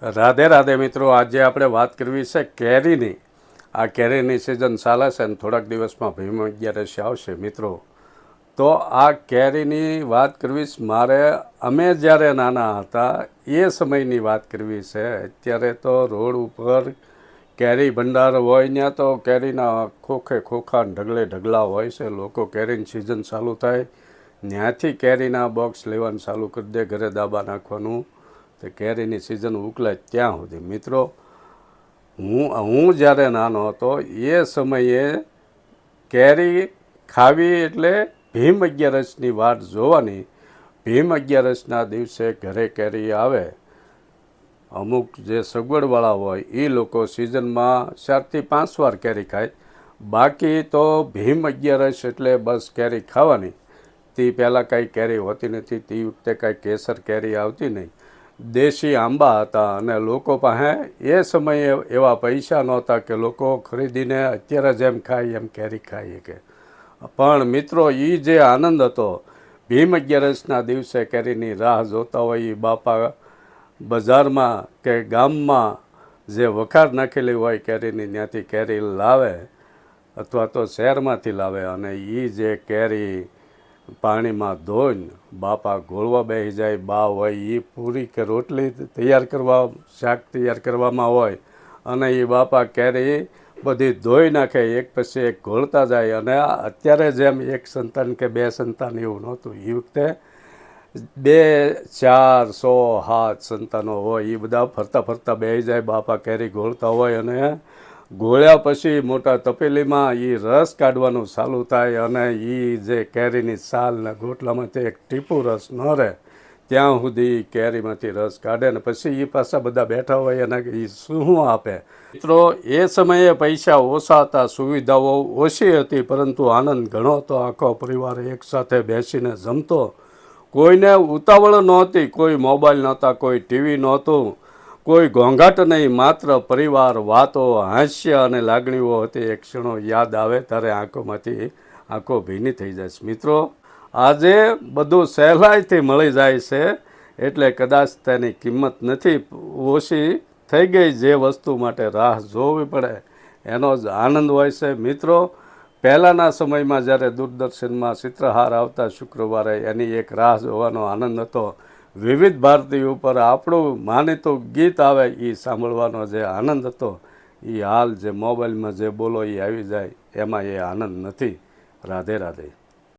રાધે રાધે મિત્રો, આજે આપણે વાત કરવી છે કેરીની. આ કેરીની સિઝન ચાલે છે અને થોડાક દિવસમાં ભીમ અગિયારસ આવશે મિત્રો. તો આ કેરીની વાત કરવી છે મારે. અમે જ્યારે નાના હતા એ સમયની વાત કરવી છે. અત્યારે તો રોડ ઉપર કેરી ભંડાર હોય ત્યાં તો કેરીના ખોખે ખોખા ઢગલે ઢગલા હોય છે. લોકો કેરીની સિઝન ચાલુ થાય ત્યાંથી કેરીના બોક્સ લેવાનું ચાલુ કરી દે, ઘરે દાબા નાખવાનું, તો કેરીની સિઝન ઉકલે ત્યાં સુધી. મિત્રો, હું જ્યારે નાનો હતો એ સમયે કેરી ખાવી એટલે ભીમ અગિયારસની વાટ જોવાની. ભીમ અગિયારસના દિવસે ઘરે કેરી આવે. અમુક જે સગવડવાળા હોય એ લોકો સિઝનમાં 4 થી 5 વાર કેરી ખાય. બાકી તો ભીમ અગિયારસ એટલે બસ કેરી ખાવાની. તે પહેલાં કાંઈ કેરી હોતી નથી, તે વખતે કાંઈ કેસર કેરી આવતી નહીં, દેશી આંબા હતા. અને લોકો પાસે એ સમયે એવા પૈસા નહોતા કે લોકો ખરીદીને અત્યારે જેમ ખાય એમ કેરી ખાઈ શકે. પણ મિત્રો, એ જે આનંદ હતો, ભીમ અગિયારસના દિવસે કેરીની રાહ જોતા હોય એ બાપા બજારમાં કે ગામમાં જે વખાર નાખેલી હોય કેરીની, ત્યાંથી કેરી લાવે અથવા તો શહેરમાંથી લાવે અને એ જે કેરી પાણીમાં ધોઈને બાપા ગોળવા બેસી જાય. બા હોય એ પૂરી કે રોટલી તૈયાર કરવા, શાક તૈયાર કરવામાં હોય અને એ બાપા કેરી બધી ધોઈ નાખે, એક પછી એક ઘોળતા જાય. અને અત્યારે જેમ એક સંતાન કે 2 સંતાન એવું નહોતું. એ વખતે 2, 4, 100, 7 સંતાનો હોય. એ બધા ફરતા ફરતા બેસી જાય, બાપા કેરી ઘોળતા હોય અને ગોળ્યા પછી મોટા તપેલીમાં એ રસ કાઢવાનું ચાલુ થાય. અને એ જે કેરીની છાલના ગોટલામાંથી એક ટીપું રસ ન રહે ત્યાં સુધી કેરીમાંથી રસ કાઢે ને પછી એ પાછા બધા બેઠા હોય અને એ શું આપે. મિત્રો, એ સમયે પૈસા ઓછા હતા, સુવિધાઓ ઓછી હતી, પરંતુ આનંદ ઘણો હતો. આખો પરિવાર એકસાથે બેસીને જમતો. કોઈને ઉતાવળ નહોતી, કોઈ મોબાઈલ નહોતા, કોઈ ટીવી નહોતું, કોઈ ઘોંઘાટ નહીં, માત્ર પરિવાર, વાતો, હાસ્ય અને લાગણીઓ હતી. એક ક્ષણો યાદ આવે ત્યારે આંખોમાંથી આંખો ભીની થઈ જાય છે. મિત્રો, આજે બધું સહેલાઈથી મળી જાય છે એટલે કદાચ તેની કિંમત નથી, ઓછી થઈ ગઈ. જે વસ્તુ માટે રાહ જોવી પડે એનો જ આનંદ હોય છે. મિત્રો, પહેલાંના સમયમાં જ્યારે દૂરદર્શનમાં ચિત્રહાર આવતા શુક્રવારે, એની એક રાહ જોવાનો આનંદ હતો. વિવિધ ભારતી ઉપર આપણું માનીતું ગીત આવે એ સાંભળવાનો જે આનંદ હતો, એ હાલ જે મોબાઈલમાં જે બોલો એ આવી જાય એમાં એ આનંદ નથી. રાધે રાધે.